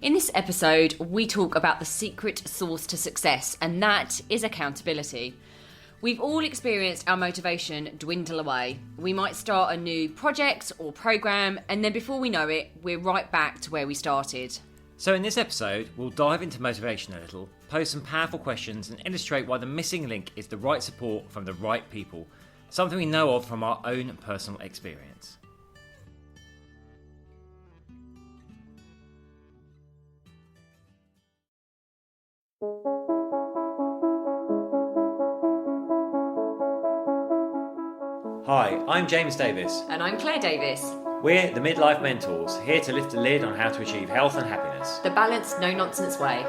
In this episode, we talk about the secret sauce to success, and that is accountability. We've all experienced our motivation dwindle away. We might start a new project or program, and then before we know it, we're right back to where we started. So in this episode, we'll dive into motivation a little, pose some powerful questions, and illustrate why the missing link is the right support from the right people, something we know of from our own personal experience. Hi, I'm James Davis. And I'm Claire Davis. We're the Midlife Mentors, here to lift the lid on how to achieve health and happiness. The balanced, no-nonsense way.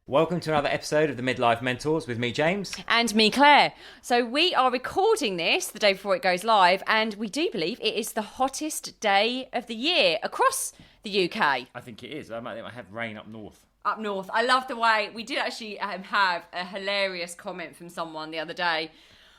Welcome to another episode of the Midlife Mentors with me, James. And me, Claire. So we are recording this the day before it goes live, and we do believe it is the hottest day of the year across the UK. I think it is. I might have rain up north. Up north. I love the way we did actually have a hilarious comment from someone the other day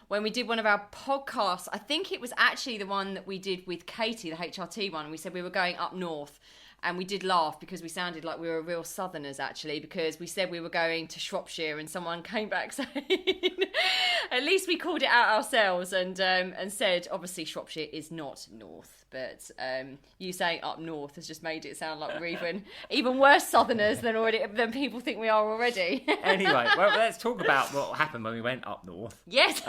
when we did one of our podcasts. I think it was actually the one that we did with Katie, the HRT one. We said we were going up north. And we did laugh because we sounded like we were real southerners, actually, because we said we were going to Shropshire and someone came back saying, at least we called it out ourselves and said, obviously, Shropshire is not north. But you saying up north has just made it sound like we're even worse southerners than people think we are already. Anyway, well, let's talk about what happened when we went up north. Yes.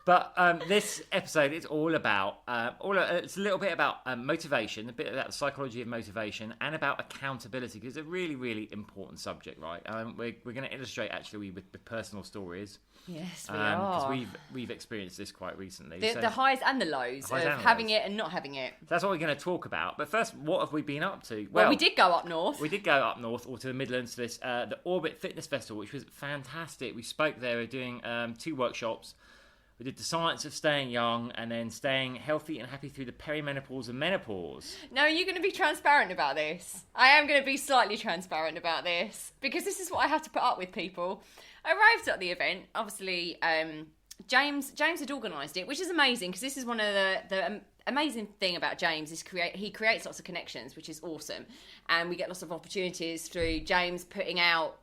But this episode is all about, it's a little bit about motivation, a bit about the psychology of motivation, and about accountability, because it's a really, really important subject, right? We're going to illustrate, actually, with personal stories. Yes, we are. Because we've experienced this quite recently. The highs and the lows of having it and not having it. That's what we're going to talk about. But first, what have we been up to? Well, we did go up north. We did go up north, or to the Midlands, to this the Orbit Fitness Festival, which was fantastic. We spoke there. We're doing 2 workshops. We did the science of staying young and then staying healthy and happy through the peri-menopause and menopause. No, you're going to be transparent about this. I am going to be slightly transparent about this because this is what I have to put up with, people. I arrived at the event. Obviously, James had organised it, which is amazing because this is one of the amazing thing about James is he creates lots of connections, which is awesome. And we get lots of opportunities through James putting out...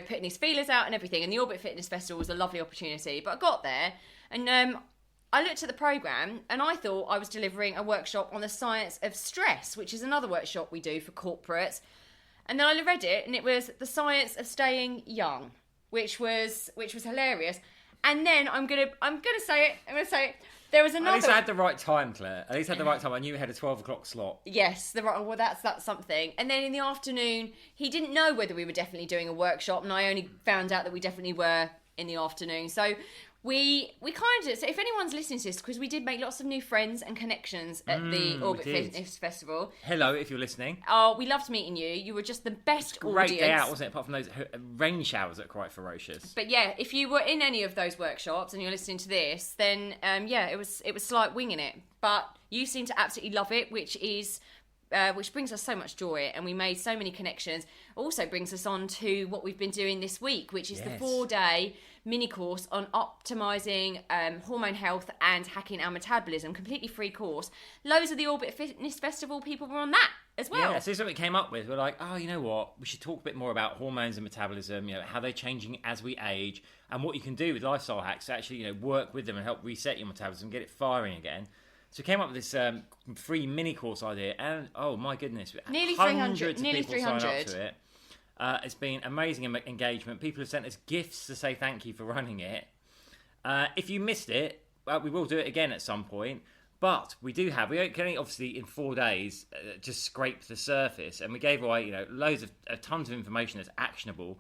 putting his feelers out and everything. And the Orbit Fitness Festival was a lovely opportunity. But I got there and I looked at the programme and I thought I was delivering a workshop on the science of stress, which is another workshop we do for corporates. And then I read it and it was the science of staying young, which was hilarious. And then I'm gonna say it. There was another... At least I had the right time, Claire. At least I had the right time. I knew we had a 12 o'clock slot. Yes, that's something. And then in the afternoon, he didn't know whether we were definitely doing a workshop, and I only found out that we definitely were in the afternoon. So we kind of... So if anyone's listening to this, because we did make lots of new friends and connections at the Orbit Fitness Festival. Hello, if you're listening. Oh, we loved meeting you. You were just the best audience. Great day out, wasn't it? Apart from those rain showers that are quite ferocious. But yeah, if you were in any of those workshops and you're listening to this, then it was slight winging it. But you seem to absolutely love it, which brings us so much joy, and we made so many connections. Also brings us on to what we've been doing this week, which is the 4-day mini course on optimising hormone health and hacking our metabolism. Completely free course. Loads of the Orbit Fitness Festival people were on that as well. Yeah, so this is what we came up with. We're like, oh, you know what? We should talk a bit more about hormones and metabolism, how they're changing as we age, and what you can do with lifestyle hacks to actually, work with them and help reset your metabolism, get it firing again. So we came up with this free mini course idea, and oh my goodness, nearly hundreds 300, of nearly people 300. signed up to it. It's been amazing engagement. People have sent us gifts to say thank you for running it. If you missed it, we will do it again at some point. But we can only obviously in 4 days just scrape the surface, and we gave away loads of tons of information that's actionable.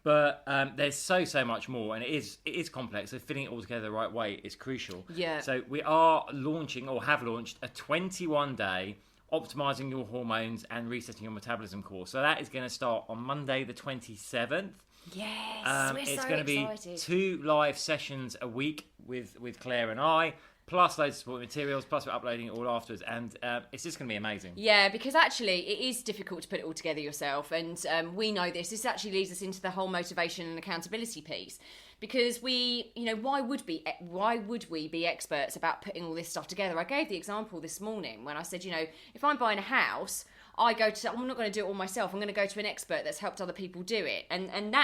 But there's so much more, and it is complex. So fitting it all together the right way is crucial. Yeah. So we are launching, or have launched, a 21-day Optimising Your Hormones and Resetting Your Metabolism course. So that is going to start on Monday the 27th. Yes, we're it's so going to be excited. 2 live sessions a week with Claire and I, plus loads of supporting materials, plus we're uploading it all afterwards, and it's just going to be amazing. Yeah, because actually it is difficult to put it all together yourself, and we know this. This actually leads us into the whole motivation and accountability piece, because why would we be experts about putting all this stuff together? I gave the example this morning when I said, if I'm buying a house, I'm not going to do it all myself. I'm going to go to an expert that's helped other people do it. And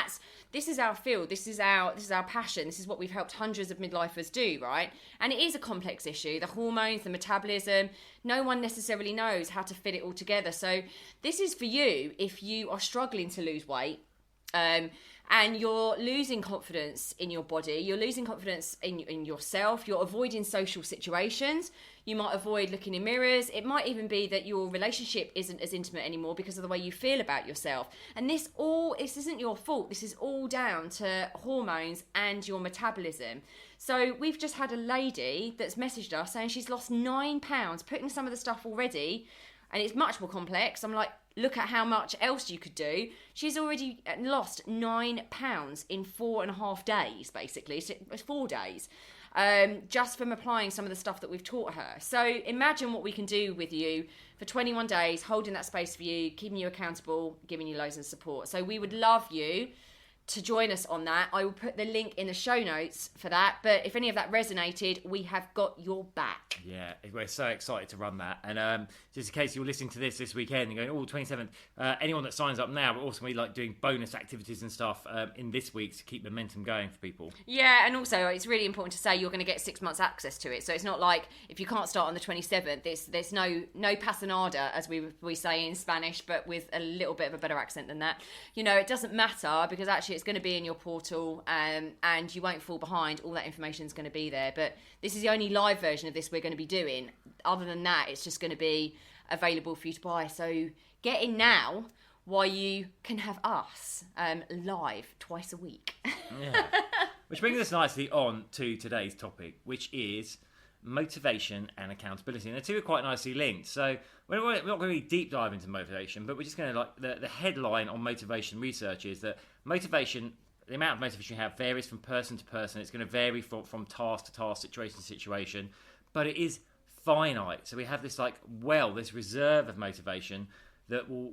this is our field. This is our passion. This is what we've helped hundreds of midlifers do, right? And it is a complex issue. The hormones, the metabolism, no one necessarily knows how to fit it all together. So this is for you if you are struggling to lose weight. And you're losing confidence in your body, you're losing confidence in yourself, you're avoiding social situations, you might avoid looking in mirrors, it might even be that your relationship isn't as intimate anymore because of the way you feel about yourself. And this isn't your fault, this is all down to hormones and your metabolism. So we've just had a lady that's messaged us saying she's lost 9 pounds, putting some of the stuff already, and it's much more complex. I'm like, look at how much else you could do. She's already lost 9 pounds in 4.5 days, basically. So it's 4 days, just from applying some of the stuff that we've taught her. So imagine what we can do with you for 21 days, holding that space for you, keeping you accountable, giving you loads of support. So we would love you to join us on that. I will put the link in the show notes for that. But if any of that resonated, we have got your back. Yeah, we're so excited to run that. And just in case you're listening to this weekend and going, 27th, anyone that signs up now, but also we like doing bonus activities and stuff in this week to keep momentum going for people. Yeah, and also it's really important to say you're going to get 6 months access to it. So it's not like if you can't start on the 27th, there's no pasanada, as we say in Spanish, but with a little bit of a better accent than that. It doesn't matter, because actually it's going to be in your portal, and you won't fall behind. All that information is going to be there. But this is the only live version of this we're going to be doing. Other than that, it's just going to be available for you to buy. So get in now while you can have us live twice a week. Yeah. Which brings us nicely on to today's topic, which is motivation and accountability. And the two are quite nicely linked. So we're not going to really deep dive into motivation, but we're just going to, the headline on motivation research is that motivation, the amount of motivation you have varies from person to person. It's going to vary from task to task, situation to situation, but it is finite. So we have this this reserve of motivation that will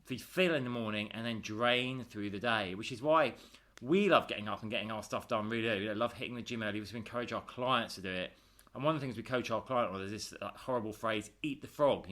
be filled in the morning and then drain through the day, which is why we love getting up and getting our stuff done really early. We love hitting the gym early. We encourage our clients to do it. And one of the things we coach our client on is this horrible phrase, eat the frog,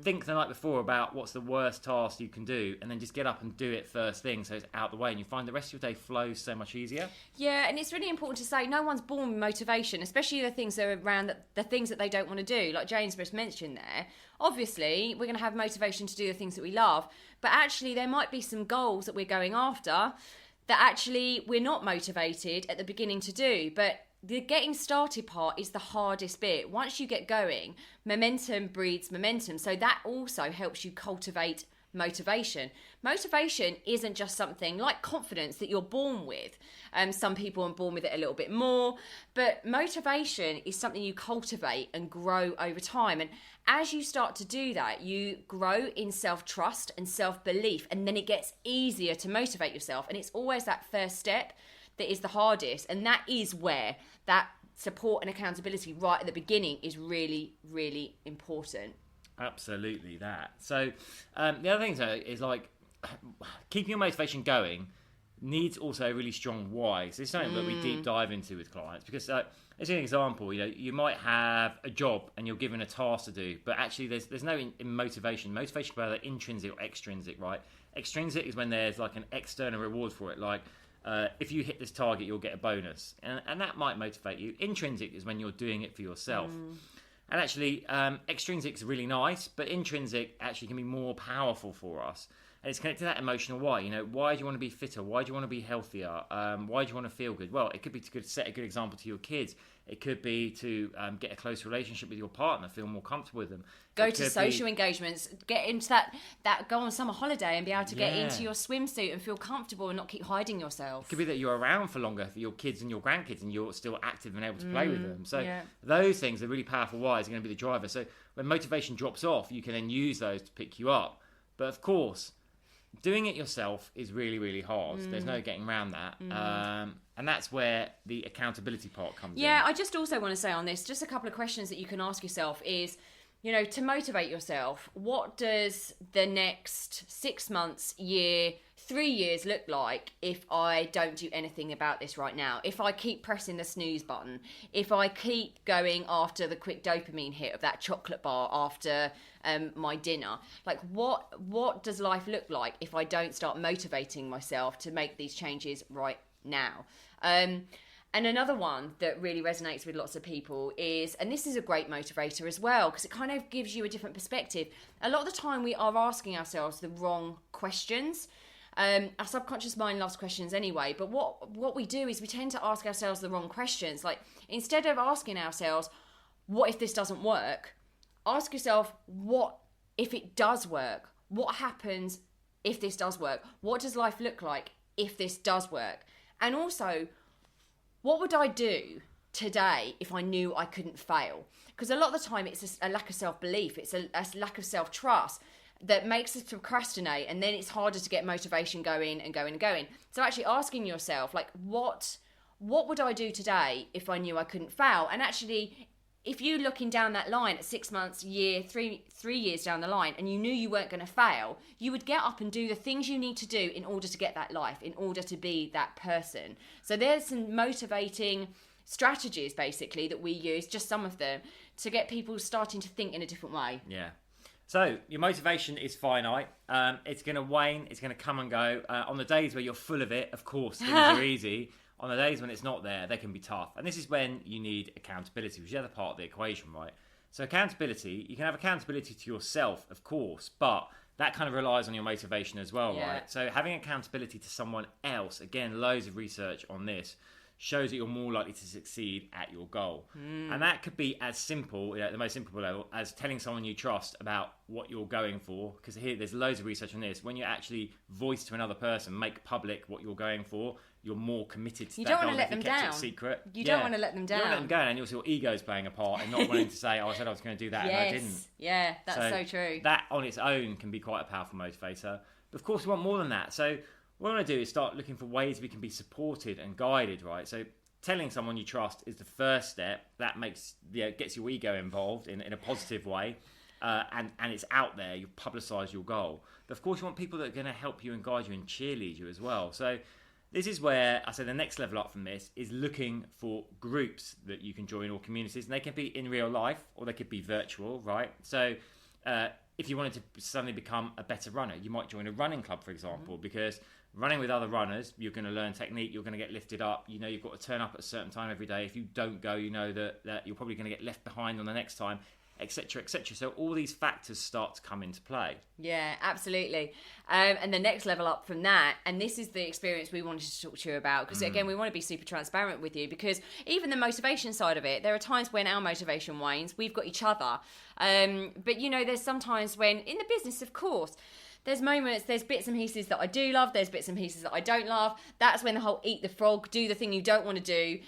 Think the night before about what's the worst task you can do, and then just get up and do it first thing so it's out the way, and you find the rest of your day flows so much easier. Yeah, and it's really important to say no one's born with motivation, especially the things that are around the things that they don't want to do, like James just mentioned there. Obviously, we're going to have motivation to do the things that we love, but actually there might be some goals that we're going after that actually we're not motivated at the beginning to do, but the getting started part is the hardest bit. Once you get going, momentum breeds momentum. So that also helps you cultivate motivation. Motivation isn't just something like confidence that you're born with. Some people are born with it a little bit more, but motivation is something you cultivate and grow over time. And as you start to do that, you grow in self-trust and self-belief, and then it gets easier to motivate yourself. And it's always that first step that is the hardest, and that is where that support and accountability right at the beginning is really, really important. Absolutely that. So the other thing is keeping your motivation going needs also a really strong why. So it's something that we deep dive into with clients, because as an example, you might have a job and you're given a task to do, but actually there's no motivation. Motivation can be either intrinsic or extrinsic, right? Extrinsic is when there's an external reward for it, if you hit this target, you'll get a bonus. And that might motivate you. Intrinsic is when you're doing it for yourself. And actually, extrinsic is really nice, but intrinsic actually can be more powerful for us. And it's connected to that emotional why. You know, why do you want to be fitter? Why do you want to be healthier? Why do you want to feel good? Well, it could be to set a good example to your kids. It could be to get a close relationship with your partner, feel more comfortable with them. Go to social engagements, get into that go on summer holiday and be able to get into your swimsuit and feel comfortable and not keep hiding yourself. It could be that you're around for longer for your kids and your grandkids and you're still active and able to play with them. So those things are really powerful whys are going to be the driver. So when motivation drops off, you can then use those to pick you up. But of course, doing it yourself is really, really hard. There's no getting around that. And that's where the accountability part comes in. Yeah, I just also want to say on this, just a couple of questions that you can ask yourself is, you know, to motivate yourself, what does the next 6 months, year, 3 years look like if I don't do anything about this right now? If I keep pressing the snooze button, if I keep going after the quick dopamine hit of that chocolate bar after my dinner, like what does life look like if I don't start motivating myself to make these changes right now? And another one that really resonates with lots of people is, and this is a great motivator as well, because it kind of gives you a different perspective. A lot of the time we are asking ourselves the wrong questions. Our subconscious mind loves questions anyway, but what we do is we tend to ask ourselves the wrong questions. Like, instead of asking ourselves, what if this doesn't work? Ask yourself, what if it does work? What happens if this does work? What does life look like if this does work? And also, what would I do today if I knew I couldn't fail? Because a lot of the time it's a lack of self-belief, it's a lack of self-trust that makes us procrastinate, and then it's harder to get motivation going and going and going. So actually asking yourself, like, what would I do today if I knew I couldn't fail? And actually, if you're looking down that line at 6 months, year, 3 years down the line, and you knew you weren't going to fail, you would get up and do the things you need to do in order to get that life, in order to be that person. So there's some motivating strategies, basically, that we use, just some of them, to get people starting to think in a different way. Yeah. So your motivation is finite. It's going to wane. It's going to come and go. On the days where you're full of it, of course, things are easy. On the days when it's not there, they can be tough. And this is when you need accountability, which is the other part of the equation, right? So accountability, you can have accountability to yourself, of course, but that kind of relies on your motivation as well, right? So having accountability to someone else, again, loads of research on this, shows that you're more likely to succeed at your goal. And that could be as simple, at the most simple level, as telling someone you trust about what you're going for. Because here, there's loads of research on this. When you actually voice to another person, make public what you're going for, you're more committed to that goal. You don't want to let them down. Secret. You don't want to let them down. You don't want to let them go, and also your ego's playing a part and not wanting to say, oh, I said I was going to do that and I didn't. Yeah, that's so true. That on its own can be quite a powerful motivator. But of course, we want more than that. So what I want to do is start looking for ways we can be supported and guided, right? So telling someone you trust is the first step. That gets your ego involved in a positive way. And it's out there. You publicise your goal. But of course, you want people that are going to help you and guide you and cheerlead you as well. So this is where I say the next level up from this is looking for groups that you can join or communities. And they can be in real life or they could be virtual, right? So if you wanted to suddenly become a better runner, you might join a running club, for example, because running with other runners, you're going to learn technique, you're going to get lifted up, you know you've got to turn up at a certain time every day. If you don't go, you know that you're probably going to get left behind on the next time, etc., etc. So all these factors start to come into play. Yeah, absolutely. And the next level up from that, and this is the experience we wanted to talk to you about, because again, we want to be super transparent with you, because even the motivation side of it, there are times when our motivation wanes, we've got each other. But you know, there's sometimes when, in the business, of course, there's moments, there's bits and pieces that I do love, there's bits and pieces that I don't love. That's when the whole eat the frog, do the thing you don't want to do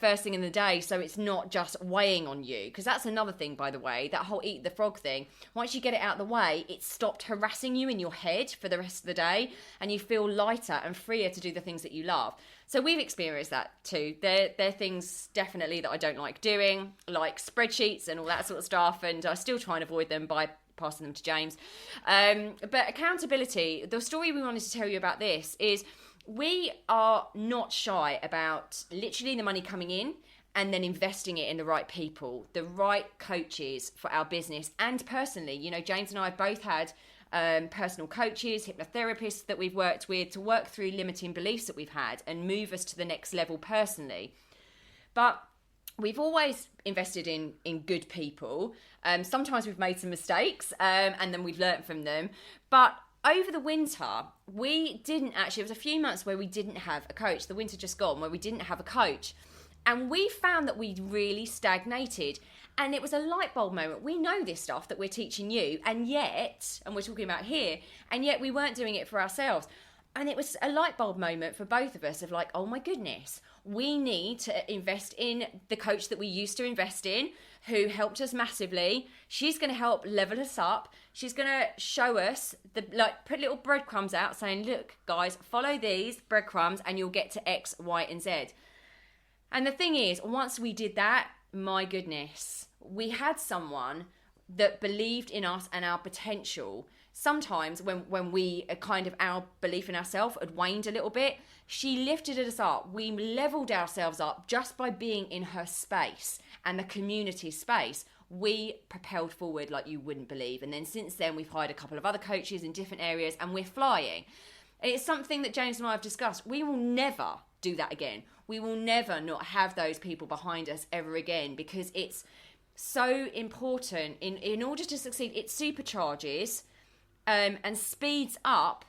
first thing in the day, so it's not just weighing on you. Because that's another thing, by the way, that whole eat the frog thing. Once you get it out of the way, it's stopped harassing you in your head for the rest of the day, and you feel lighter and freer to do the things that you love. So we've experienced that too. There are things definitely that I don't like doing, like spreadsheets and all that sort of stuff, and I still try and avoid them by passing them to James. But accountability, the story we wanted to tell you about this is we are not shy about literally the money coming in and then investing it in the right people, the right coaches for our business and personally. You know, James and I have both had personal coaches, hypnotherapists that we've worked with to work through limiting beliefs that we've had and move us to the next level personally. But we've always invested in good people. Sometimes we've made some mistakes and then we've learnt from them. But over the winter, we didn't actually, it was a few months where we didn't have a coach. The winter just gone, where we didn't have a coach. And we found that we really stagnated. And it was a light bulb moment. We know this stuff that we're teaching you, and yet, and we're talking about here, and yet we weren't doing it for ourselves. And it was a light bulb moment for both of us of like, oh my goodness, we need to invest in the coach that we used to invest in, who helped us massively. She's going to help level us up. She's going to show us, put little breadcrumbs out saying, look, guys, follow these breadcrumbs and you'll get to X, Y, and Z. And the thing is, once we did that, my goodness, we had someone that believed in us and our potential. Sometimes when we kind of, our belief in ourselves had waned a little bit, she lifted us up. We leveled ourselves up just by being in her space and the community space. We propelled forward like you wouldn't believe. And then since then, we've hired a couple of other coaches in different areas and we're flying. And it's something that James and I have discussed. We will never do that again. We will never not have those people behind us ever again, because it's so important. In order to succeed, it supercharges and speeds up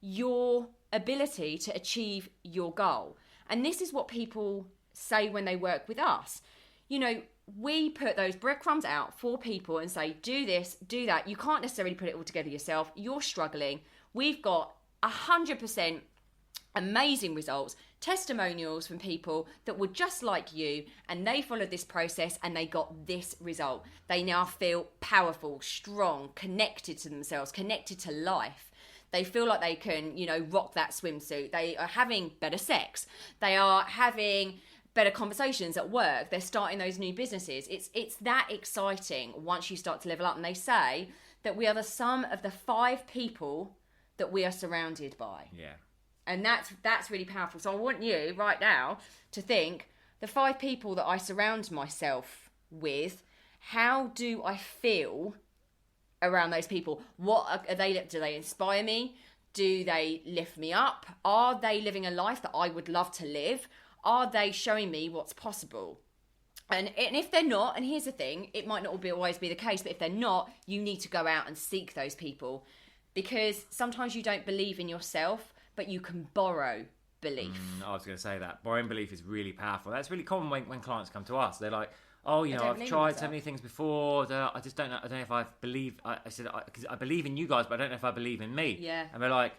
your ability to achieve your goal. And this is what people say when they work with us. You know, we put those breadcrumbs out for people and say, do this, do that. You can't necessarily put it all together yourself. You're struggling. We've got 100% amazing results, testimonials from people that were just like you, and they followed this process and they got this result. They now feel powerful, strong, connected to themselves, connected to life. They feel like they can, you know, rock that swimsuit. They are having better sex. They are having better conversations at work. They're starting those new businesses. It's that exciting once you start to level up. And they say that we are the sum of the 5 people that we are surrounded by. Yeah. And that's really powerful. So I want you right now to think, the 5 people that I surround myself with, how do I feel around those people? What are they? Do they inspire me? Do they lift me up? Are they living a life that I would love to live? Are they showing me what's possible? And if they're not, and here's the thing, it might not always be the case, but if they're not, you need to go out and seek those people, because sometimes you don't believe in yourself, but you can borrow belief. I was going to say that. Borrowing belief is really powerful. That's really common when clients come to us. They're like, oh, you know, I've tried so many things before. I just don't know. I don't know if I believe. I said, because I believe in you guys, but I don't know if I believe in me. Yeah. And we're like,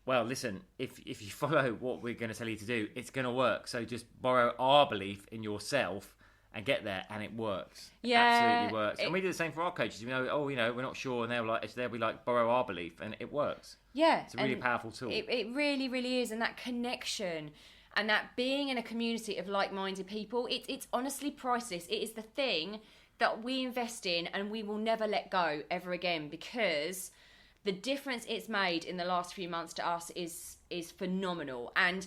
well, listen, if you follow what we're going to tell you to do, it's going to work. So just borrow our belief in yourself and get there, and it works. Yeah, absolutely works. And we do the same for our coaches. You know, oh, you know, we're not sure, and they'll be like, borrow our belief, and it works. Yeah, it's a really powerful tool. It really, really is, and that connection and that being in a community of like-minded people, it's honestly priceless. It is the thing that we invest in, and we will never let go ever again, because the difference it's made in the last few months to us is phenomenal. And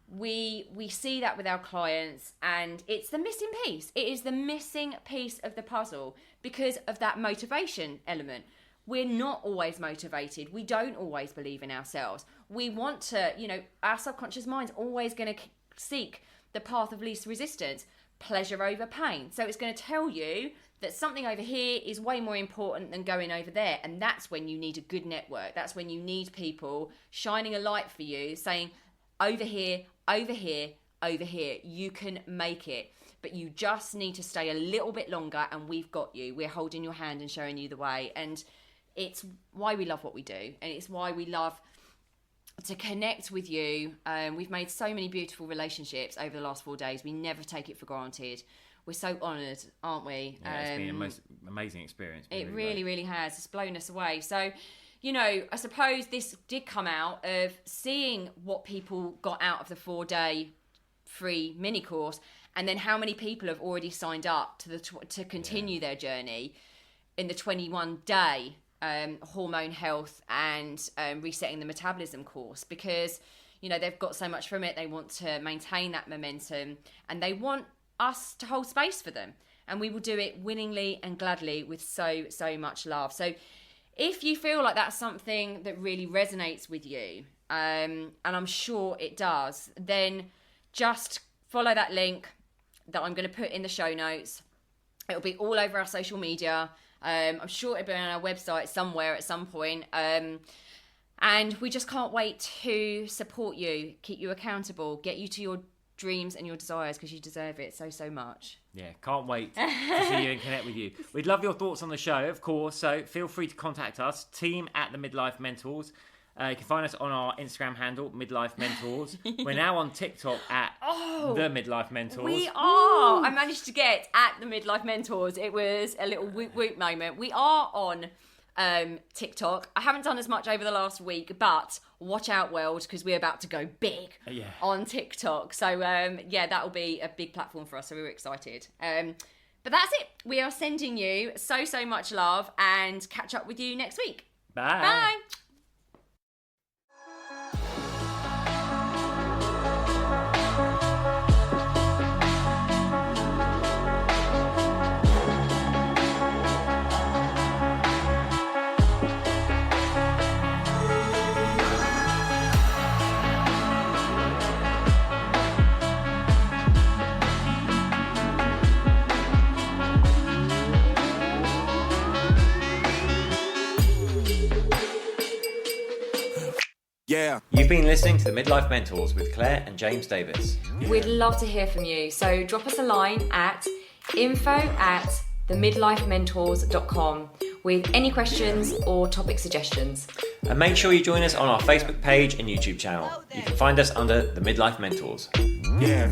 we see that with our clients, and it's the missing piece. It is the missing piece of the puzzle because of that motivation element. We're not always motivated. We don't always believe in ourselves. We want to, you know, our subconscious mind's always going to seek the path of least resistance, pleasure over pain. So it's going to tell you that something over here is way more important than going over there. And that's when you need a good network. That's when you need people shining a light for you, saying, over here, over here, over here, you can make it. But you just need to stay a little bit longer, and we've got you. We're holding your hand and showing you the way. And it's why we love what we do, and it's why we love to connect with you. We've made so many beautiful relationships over the last 4 days. We never take it for granted. We're so honoured, aren't we? Yeah, it's been a most amazing experience. It really has. It's blown us away. So, you know, I suppose this did come out of seeing what people got out of the 4-day free mini course, and then how many people have already signed up to continue their journey in the 21-day hormone health and resetting the metabolism course, because, you know, they've got so much from it. They want to maintain that momentum, and they want us to hold space for them, and we will do it willingly and gladly with so much love. So if you feel like that's something that really resonates with you, and I'm sure it does, then just follow that link that I'm going to put in the show notes. It'll be all over our social media. I'm sure it'll be on our website somewhere at some point. And we just can't wait to support you, keep you accountable, get you to your dreams and your desires, because you deserve it so much. Yeah, can't wait to see you and connect with you. We'd love your thoughts on the show, of course, so feel free to contact us, team@the-Midlife-Mentors. You can find us on our Instagram handle, Midlife Mentors. We're now on TikTok at The Midlife Mentors. We are! I managed to get at The Midlife Mentors. It was a little whoop moment. We are on TikTok. I haven't done as much over the last week, but watch out, world, because we're about to go big on TikTok. So, that will be a big platform for us, so we're excited. But that's it. We are sending you so much love, and catch up with you next week. Bye. Bye. Yeah. You've been listening to The Midlife Mentors with Claire and James Davis. We'd love to hear from you, so drop us a line at info@themidlifementors.com with any questions or topic suggestions. And make sure you join us on our Facebook page and YouTube channel. You can find us under The Midlife Mentors. Yeah.